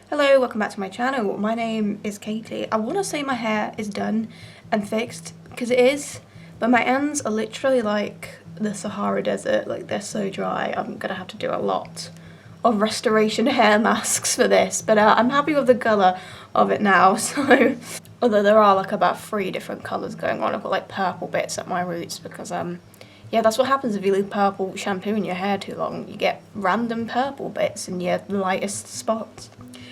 Hello, welcome back to my channel. My name is Katie. I want to say my hair is done and fixed, because it is, but my ends are literally like the Sahara Desert. Like, they're so dry. I'm gonna have to do a lot of restoration hair masks for this, but I'm happy with the colour of it now. So, although there are like about 3 different colours going on. I've got like purple bits at my roots because yeah, that's what happens if you leave purple shampoo in your hair too long. You get random purple bits in your lightest spots.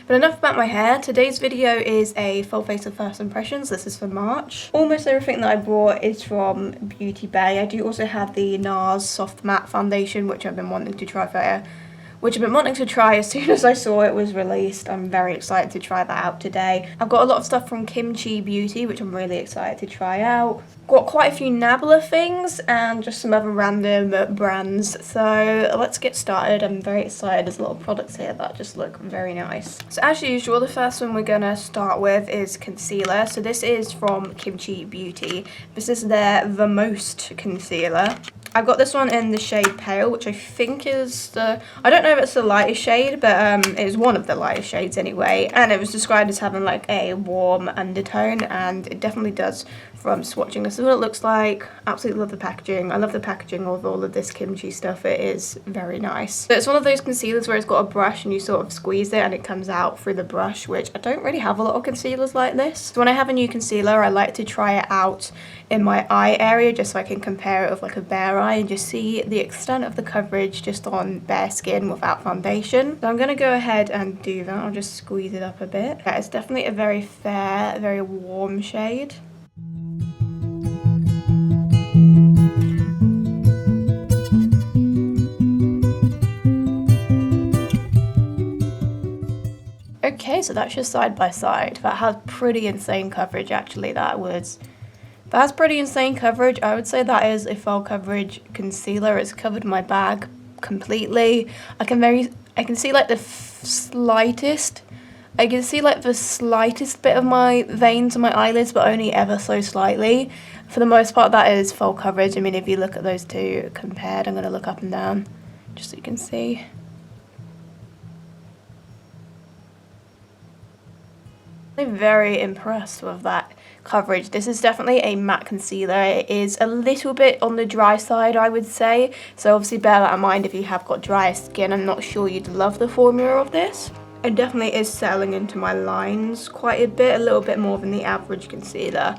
But enough about my hair. Today's video is a full face of first impressions. This is for March. Almost everything that I brought is from Beauty Bay. I do also have the NARS Soft Matte Foundation, which I've been wanting to try as soon as I saw it was released. I'm very excited to try that out today. I've got a lot of stuff from Chi Beauty, which I'm really excited to try out. Got quite a few Nabla things and just some other random brands. So let's get started. I'm very excited. There's a lot of products here that just look very nice. So as usual, the first one we're gonna start with is concealer. So this is from Chi Beauty. This is their The Most concealer. I've got this one in the shade Pale, which I think is the, I don't know if it's the lightest shade, but it is one of the lightest shades anyway. And it was described as having like a warm undertone, and it definitely does from swatching. This is what it looks like. Absolutely love the packaging. I love the packaging of all of this Chi stuff. It is very nice. So it's one of those concealers where it's got a brush and you sort of squeeze it and it comes out through the brush, which I don't really have a lot of concealers like this. So when I have a new concealer, I like to try it out in my eye area just so I can compare it with like a bare eye and just see the extent of the coverage just on bare skin without foundation. So I'm going to go ahead and do that. I'll just squeeze it up a bit. Yeah, it's definitely a very fair, very warm shade. Okay, so that's just side by side. That has pretty insane coverage actually. That's pretty insane coverage. I would say that is a full coverage concealer. It's covered my bag completely. I can see like the slightest bit of my veins on my eyelids, but only ever so slightly. For the most part, that is full coverage. I mean, if you look at those two compared, I'm going to look up and down just so you can see. I'm very impressed with that coverage. This is definitely a matte concealer. It is a little bit on the dry side, I would say, so obviously bear that in mind if you have got dry skin. I'm not sure you'd love the formula of this. It definitely is settling into my lines quite a bit, a little bit more than the average concealer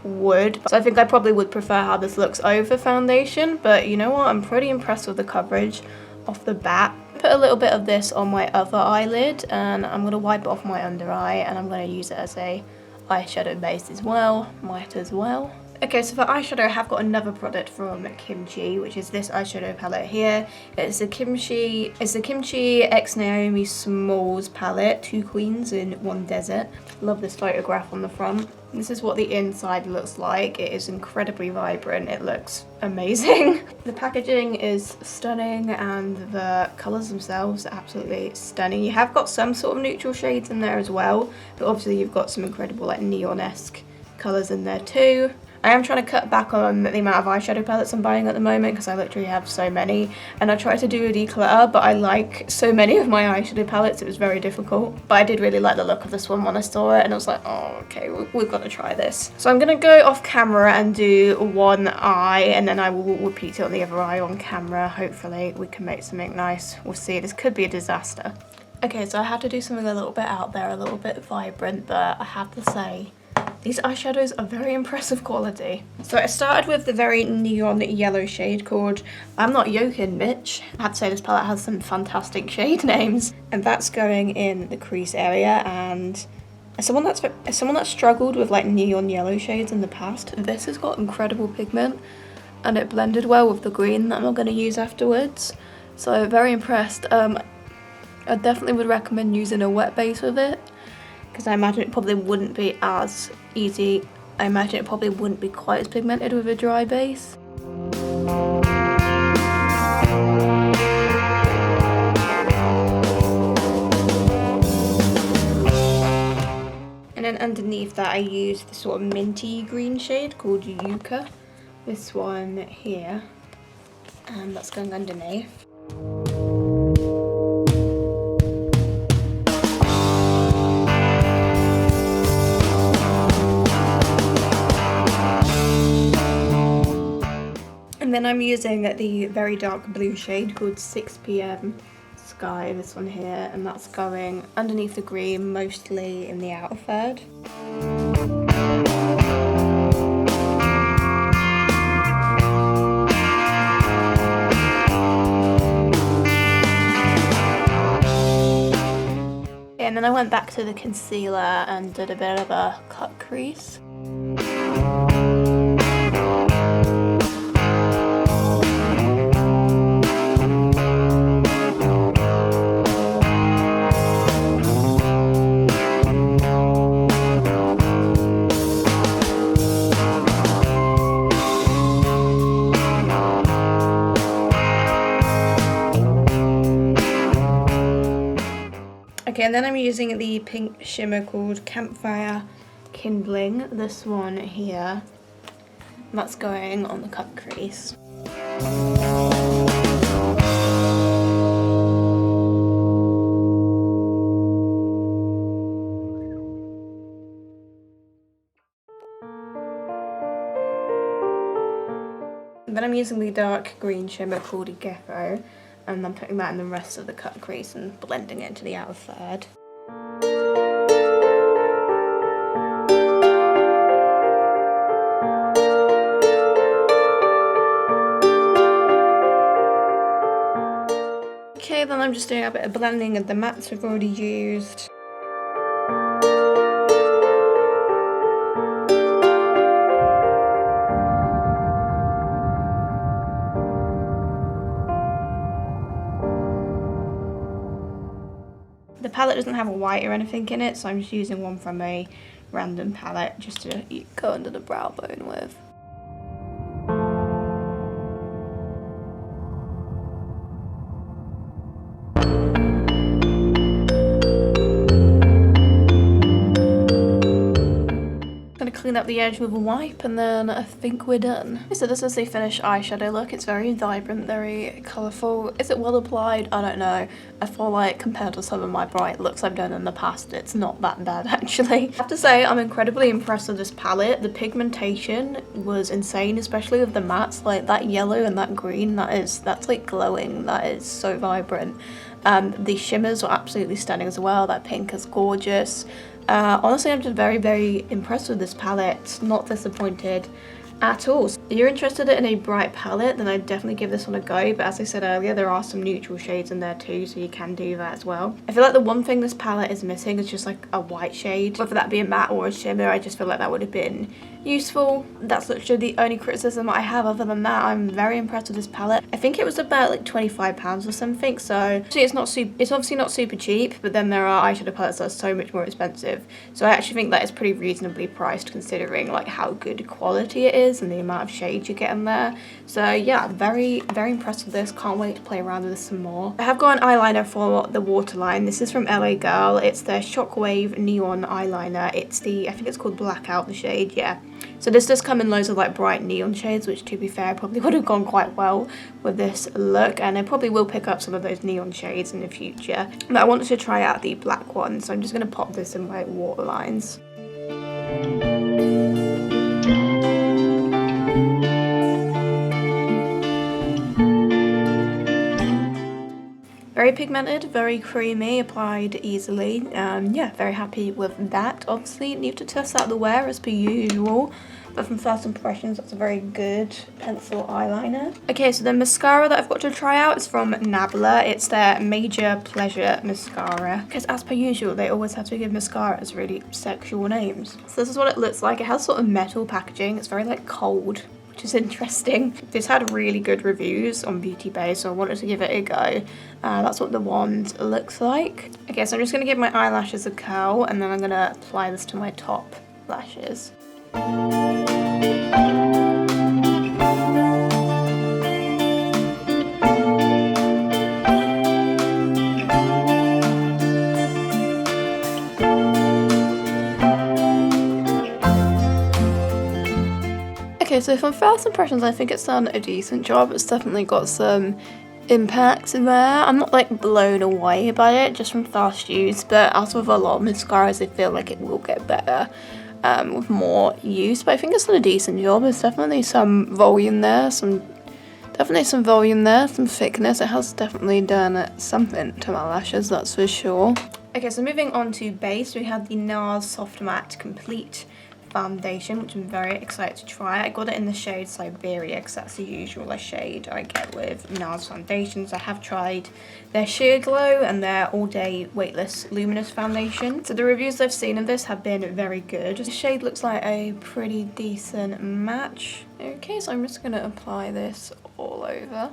would. So I think I probably would prefer how this looks over foundation, but you know what, I'm pretty impressed with the coverage off the bat. Put a little bit of this on my other eyelid and I'm going to wipe it off my under eye, and I'm going to use it as a eyeshadow base as well. Might as well. Okay, so for eyeshadow I have got another product from Chi, which is this eyeshadow palette here. It's the Chi X Naomi Smalls palette, 2 queens in 1 desert. Love this photograph on the front. This is what the inside looks like. It is incredibly vibrant. It looks amazing. The packaging is stunning and the colours themselves are absolutely stunning. You have got some sort of neutral shades in there as well, but obviously you've got some incredible like neon-esque colours in there too. I am trying to cut back on the amount of eyeshadow palettes I'm buying at the moment because I literally have so many, and I tried to do a declutter, but I like so many of my eyeshadow palettes it was very difficult. But I did really like the look of this one when I saw it, and I was like, oh okay, we've got to try this. So I'm going to go off camera and do one eye, and then I will repeat it on the other eye on camera. Hopefully we can make something nice. We'll see. This could be a disaster. Okay, so I had to do something a little bit out there, a little bit vibrant, but I have to say, these eyeshadows are very impressive quality. So I started with the very neon yellow shade called I'm Not Joking Bitch. I have to say this palette has some fantastic shade names. And that's going in the crease area, and as someone that's struggled with like neon yellow shades in the past, this has got incredible pigment and it blended well with the green that I'm going to use afterwards. So very impressed. I definitely would recommend using a wet base with it, because I imagine it probably wouldn't be as easy. I imagine it probably wouldn't be quite as pigmented with a dry base. And then underneath that I used the sort of minty green shade called Yucca. This one here. And that's going underneath. and then I'm using the very dark blue shade called 6 PM Sky, this one here, and that's going underneath the green, mostly in the outer third. And then I went back to the concealer and did a bit of a cut crease. Okay, and then I'm using the pink shimmer called Campfire Kindling, this one here. And that's going on the cut crease. And then I'm using the dark green shimmer called Gecko, and I'm putting that in the rest of the cut crease and blending it into the outer third. Okay, then I'm just doing a bit of blending of the mattes we've already used. The palette doesn't have a white or anything in it, so I'm just using one from a random palette just to go under the brow bone with. Clean up the edge with a wipe, and then I think we're done. So this is the finished eyeshadow look. It's very vibrant, very colourful. Is it well applied? I don't know. I feel like compared to some of my bright looks I've done in the past, it's not that bad actually. I have to say I'm incredibly impressed with this palette. The pigmentation was insane, especially with the mattes, like that yellow and that green, that's like glowing. That is so vibrant. The shimmers were absolutely stunning as well. That pink is gorgeous. Honestly, I'm just very, very impressed with this palette. Not disappointed at all. So if you're interested in a bright palette, then I'd definitely give this one a go, but as I said earlier, there are some neutral shades in there too, so you can do that as well. I feel like the one thing this palette is missing is just like a white shade, whether that be a matte or a shimmer. I just feel like that would have been useful. That's literally the only criticism I have. Other than that, I'm very impressed with this palette. I think it was about like £25 or something, so it's obviously not super cheap, but then there are eyeshadow palettes that are so much more expensive, so I actually think that is pretty reasonably priced considering like how good quality it is and the amount of shades you get in there. So yeah, very, very impressed with this. Can't wait to play around with this some more. I have got an eyeliner for the waterline. This is from LA Girl. It's their Shockwave Neon Eyeliner. It's the, I think it's called Blackout, the shade, yeah. So this does come in loads of like bright neon shades, which to be fair probably would have gone quite well with this look, and I probably will pick up some of those neon shades in the future. But I wanted to try out the black one, so I'm just going to pop this in my waterlines. Very pigmented, very creamy, applied easily. Yeah, very happy with that. Obviously, need to test out the wear as per usual, but from first impressions, that's a very good pencil eyeliner. Okay, so the mascara that I've got to try out is from Nabla. It's their Major Pleasure Mascara, because as per usual, they always have to give mascaras really sexual names. So this is what it looks like. It has sort of metal packaging. It's very like cold, which is interesting. This had really good reviews on Beauty Bay, so I wanted to give it a go. That's what the wand looks like. Okay, so I'm just going to give my eyelashes a curl, and then I'm going to apply this to my top lashes. Okay, so from first impressions, I think it's done a decent job. It's definitely got some impact in there. I'm not like blown away by it just from fast use, but as with a lot of mascaras, I feel like it will get better with more use. But I think it's done a decent job. There's definitely some volume there, some Definitely some volume there, some thickness. It has definitely done something to my lashes, that's for sure. Okay, so moving on to base, we have the NARS Soft Matte Complete Foundation, which I'm very excited to try. I got it in the shade Siberia because that's the usual shade I get with NARS foundations. I have tried their Sheer Glow and their All Day Weightless Luminous Foundation. So the reviews I've seen of this have been very good. The shade looks like a pretty decent match. Okay, so I'm just going to apply this all over.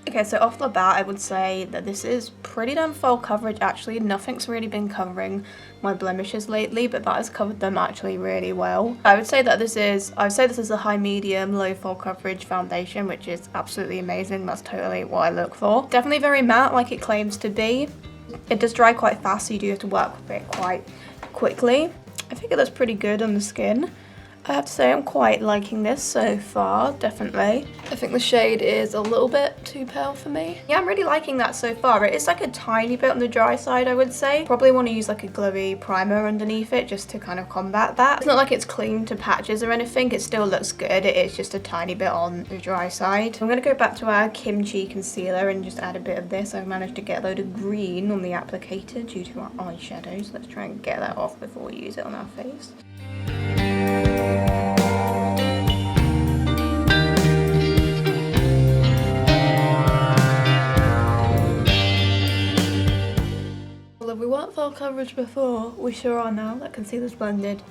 Okay, so off the bat, I would say that this is pretty damn full coverage actually. Nothing's really been covering my blemishes lately, but that has covered them actually really well. I would say this is a high medium, low full coverage foundation, which is absolutely amazing. That's totally what I look for. Definitely very matte like it claims to be. It does dry quite fast, so you do have to work with it quite quickly. I think it looks pretty good on the skin. I have to say I'm quite liking this so far, definitely. I think the shade is a little bit too pale for me. Yeah, I'm really liking that so far. It is like a tiny bit on the dry side, I would say. Probably want to use like a glowy primer underneath it just to kind of combat that. It's not like it's clean to patches or anything. It still looks good. It is just a tiny bit on the dry side. I'm going to go back to our Kimchi concealer and just add a bit of this. I've managed to get a load of green on the applicator due to our eyeshadows. Let's try and get that off before we use it on our face. Well, if we weren't full coverage before, we sure are now. That concealer's blended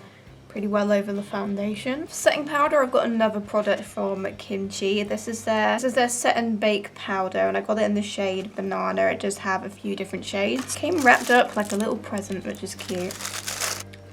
pretty well over the foundation. For setting powder, I've got another product from Kimchi. This is their Set and Bake powder, and I got it in the shade Banana. It does have a few different shades. Came wrapped up like a little present, which is cute.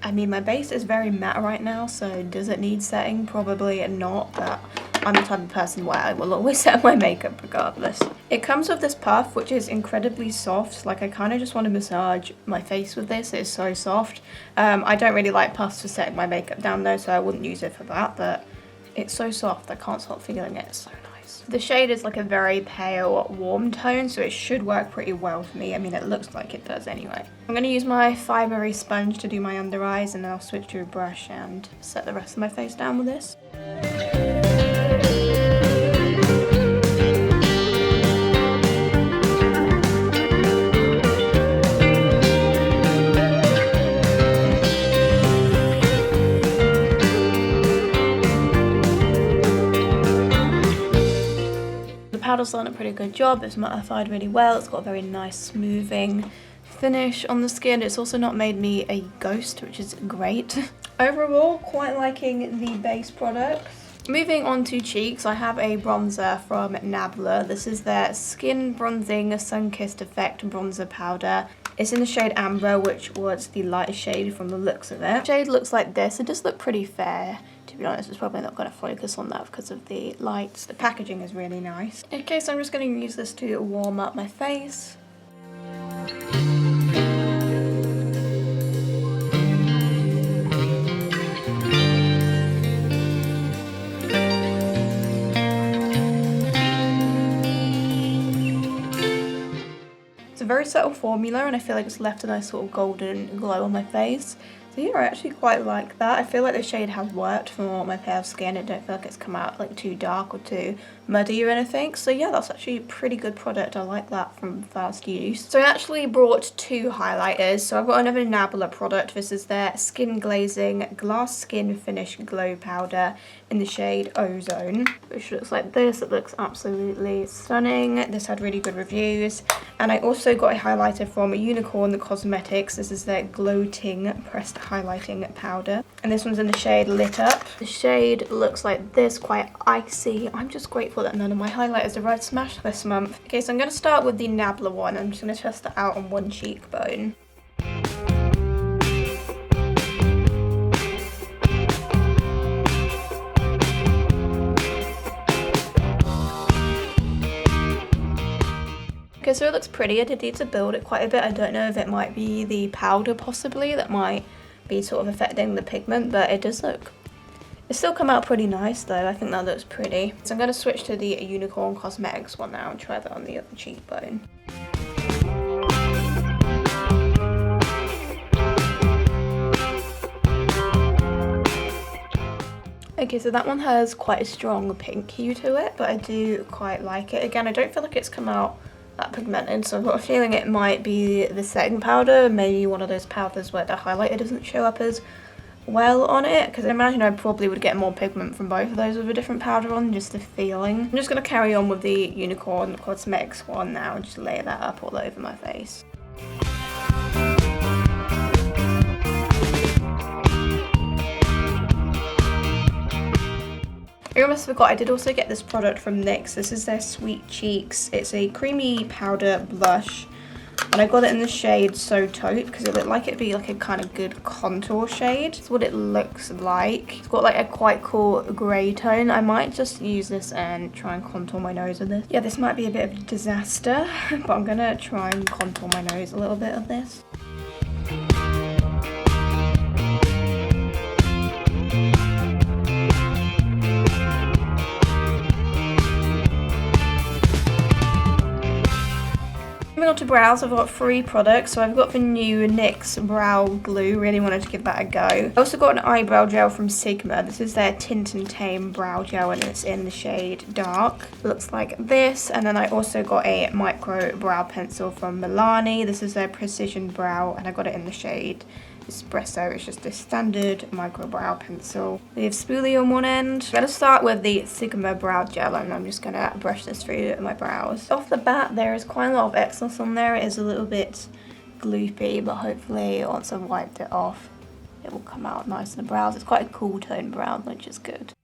I mean, my base is very matte right now, so does it need setting? Probably not, but I'm the type of person where I will always set my makeup regardless. It comes with this puff, which is incredibly soft. Like, I kind of just want to massage my face with this. It's so soft. I don't really like puffs for setting my makeup down though, so I wouldn't use it for that, but it's so soft. I can't stop feeling it. It's so nice. The shade is like a very pale, warm tone, so it should work pretty well for me. I mean, it looks like it does anyway. I'm going to use my fibery sponge to do my under eyes, and then I'll switch to a brush and set the rest of my face down with this. Powder's done a pretty good job. It's mattified really well. It's got a very nice smoothing finish on the skin. It's also not made me a ghost, which is great. Overall, quite liking the base products. Moving on to cheeks, I have a bronzer from Nabla. This is their Skin Bronzing Sun-Kissed Effect Bronzer Powder. It's in the shade Amber, which was the lightest shade from the looks of it. The shade looks like this. It does look pretty fair. To be honest, it's probably not going to focus on that because of the lights. The packaging is really nice. Okay, so I'm just going to use this to warm up my face. It's a very subtle formula, and I feel like it's left a nice sort of golden glow on my face. So yeah, I actually quite like that. I feel like the shade has worked for my pale skin. I don't feel like it's come out like too dark or too muddy or anything. So yeah, that's actually a pretty good product. I like that from first use. So I actually brought two highlighters. So I've got another Nabla product. This is their Skin Glazing Glass Skin Finish Glow Powder in the shade Ozone, which looks like this. It looks absolutely stunning. This had really good reviews. And I also got a highlighter from Unicorn Cosmetics. This is their Gloating Pressed Highlighting Powder, and this one's in the shade Lit Up. The shade looks like this, quite icy. I'm just grateful that none of my highlighters arrived smashed this month. Okay, so I'm going to start with the Nabla one. I'm just going to test that out on one cheekbone. Okay, so it looks pretty. I did need to build it quite a bit. I don't know if it might be the powder possibly that might be sort of affecting the pigment, but it does look, it still come out pretty nice though. I think that looks pretty. So I'm going to switch to the Unicorn Cosmetics one now and try that on the other cheekbone. Okay, so that one has quite a strong pink hue to it, but I do quite like it. Again, I don't feel like it's come out that pigmented, so I've got a feeling it might be the setting powder, maybe one of those powders where the highlighter doesn't show up as well on it, because I imagine I probably would get more pigment from both of those with a different powder on, just the feeling. I'm just going to carry on with the Unicorn Cosmetics one now and just lay that up all over my face. I almost forgot, I did also get this product from NYX. This is their Sweet Cheeks. It's a creamy powder blush, and I got it in the shade So Taupe because it looked like it'd be like a kind of good contour shade. That's what it looks like. It's got like a quite cool grey tone. I might just use this and try and contour my nose with this. Yeah, this might be a bit of a disaster, but I'm gonna try and contour my nose a little bit of this. Moving on to brows, I've got 3 products. So I've got the new NYX Brow Glue, really wanted to give that a go. I also got an eyebrow gel from Sigma. This is their Tint and Tame brow gel and it's in the shade Dark. It looks like this. And then I also got a micro brow pencil from Milani. This is their Precision Brow and I got it in the shade Espresso. It's just a standard micro brow pencil. We have spoolie on one end. I'm going to start with the Sigma brow gel and I'm just going to brush this through my brows. Off the bat, there is quite a lot of excess on there. It is a little bit gloopy, but hopefully once I've wiped it off, it will come out nice in the brows. It's quite a cool tone brown, which is good.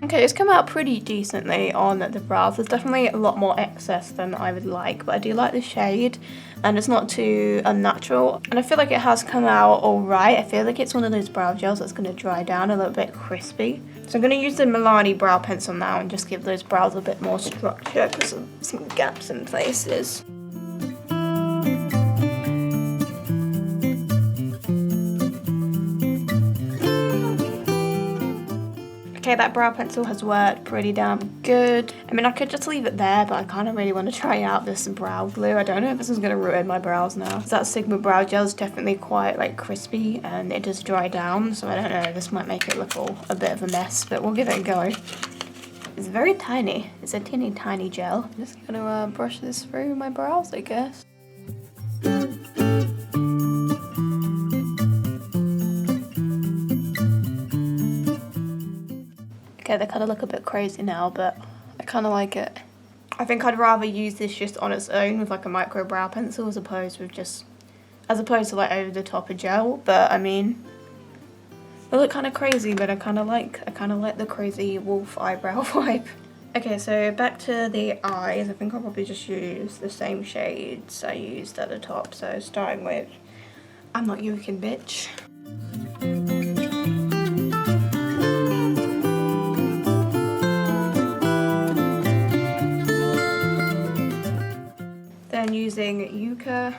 Okay, it's come out pretty decently on the brows. There's definitely a lot more excess than I would like, but I do like the shade and it's not too unnatural. And I feel like it has come out alright. I feel like it's one of those brow gels that's going to dry down a little bit crispy. So I'm going to use the Milani brow pencil now and just give those brows a bit more structure because of some gaps in places. Okay, that brow pencil has worked pretty damn good. I mean, I could just leave it there, but I kind of really want to try out this brow glue. I don't know if this is going to ruin my brows now. That Sigma brow gel is definitely quite like crispy and it does dry down, so I don't know, this might make it look all a bit of a mess, but we'll give it a go. It's very tiny. It's a teeny tiny gel. I'm just going to brush this through my brows, I guess. Okay, they kind of look a bit crazy now, but I kind of like it. I think I'd rather use this just on its own with like a micro brow pencil as opposed to like over the top of gel. But I mean, they look kind of crazy, but I kind of like the crazy wolf eyebrow vibe. Okay, so back to the eyes. I think I'll probably just use the same shades I used at the top. So starting with I'm Not Joking Bitch. Then using Yucca.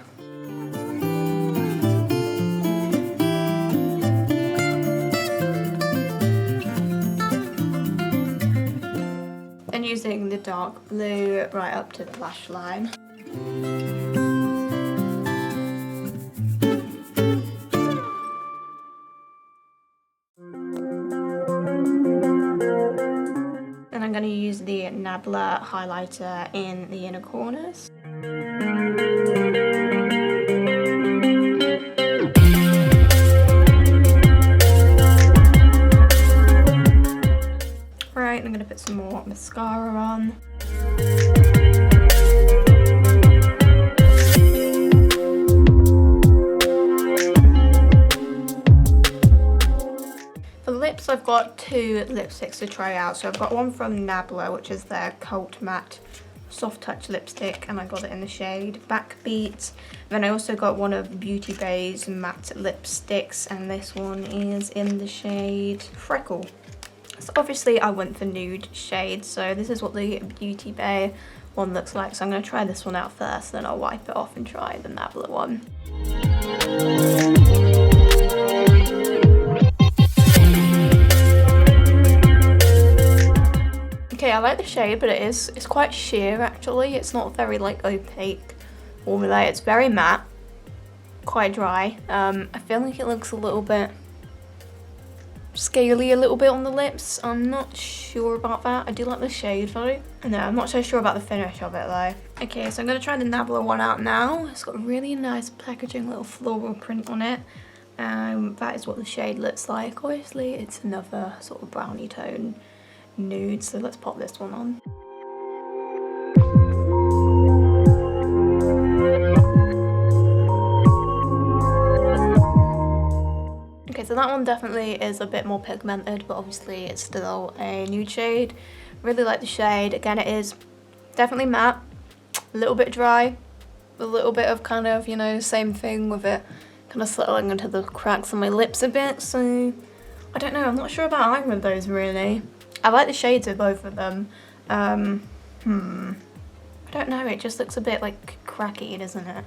And using the dark blue right up to the lash line. Then I'm going to use the Nabla highlighter in the inner corners. Right, I'm going to put some more mascara on. For lips, I've got 2 lipsticks to try out. So I've got one from Nabla, which is their Cult Matte Soft Touch lipstick, and I got it in the shade Backbeat. Then I also got one of Beauty Bay's matte lipsticks, and this one is in the shade Freckle. So obviously I went for nude shades, so this is what the Beauty Bay one looks like. So I'm going to try this one out first, then I'll wipe it off and try the Nabla one. Okay, I like the shade, but it's quite sheer actually. It's not very like opaque formula. It's very matte, quite dry. I feel like it looks a little bit scaly a little bit on the lips. I'm not sure about that. I do like the shade though. No, I'm not so sure about the finish of it though. Okay, so I'm going to try the Nabla one out now. It's got a really nice packaging, little floral print on it. That is what the shade looks like. Obviously it's another sort of brownie tone nude, so let's pop this one on. Okay, so that one definitely is a bit more pigmented, but obviously it's still a nude shade. Really like the shade. Again, it is definitely matte, a little bit dry, a little bit of kind of, you know, same thing with it kind of settling into the cracks on my lips a bit. So I don't know, I'm not sure about either of those really. I like the shades of both of them. I don't know, it just looks a bit like cracky, doesn't it?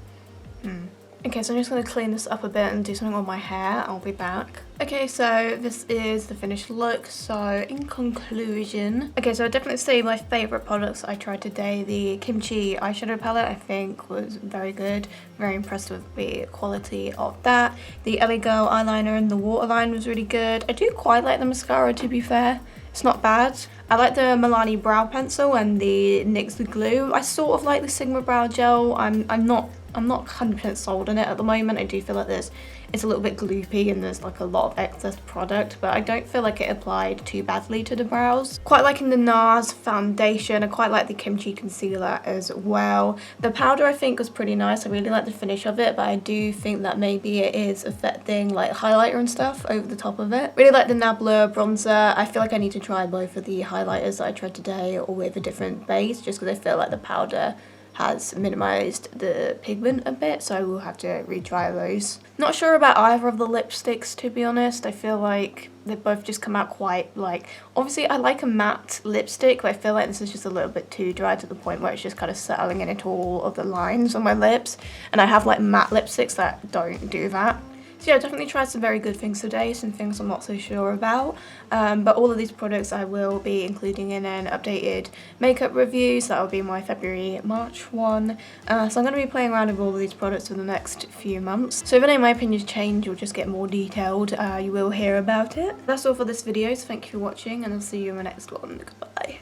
Okay, so I'm just going to clean this up a bit and do something on my hair. I'll be back. Okay, so this is the finished look. So in conclusion, okay, so I definitely say my favourite products I tried today. The Chi Eyeshadow Palette I think was very good. Very impressed with the quality of that. The LA Girl eyeliner in the waterline was really good. I do quite like the mascara, to be fair. It's not bad. I like the Milani brow pencil and the NYX glue. I sort of like the Sigma brow gel. I'm not 100% sold on it at the moment. I do feel like it's a little bit gloopy and there's like a lot of excess product, but I don't feel like it applied too badly to the brows. Quite liking the NARS foundation. I quite like the Kimchi concealer as well. The powder I think was pretty nice. I really like the finish of it, but I do think that maybe it is affecting like highlighter and stuff over the top of it. Really like the Nabla bronzer. I feel like I need to try both of the highlighters that I tried today or with a different base, just because I feel like the powder has minimized the pigment a bit, so we'll have to retry those. Not sure about either of the lipsticks, to be honest. I feel like they both just come out quite like, obviously I like a matte lipstick, but I feel like this is just a little bit too dry to the point where it's just kind of settling into all of the lines on my lips, and I have like matte lipsticks that don't do that. So yeah, definitely tried some very good things today, some things I'm not so sure about. But all of these products I will be including in an updated makeup review, so that will be my February-March one. So I'm going to be playing around with all of these products for the next few months. So if any of my opinions change or just get more detailed, you will hear about it. That's all for this video, so thank you for watching and I'll see you in my next one. Goodbye.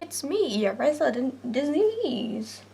It's me, your resident disease.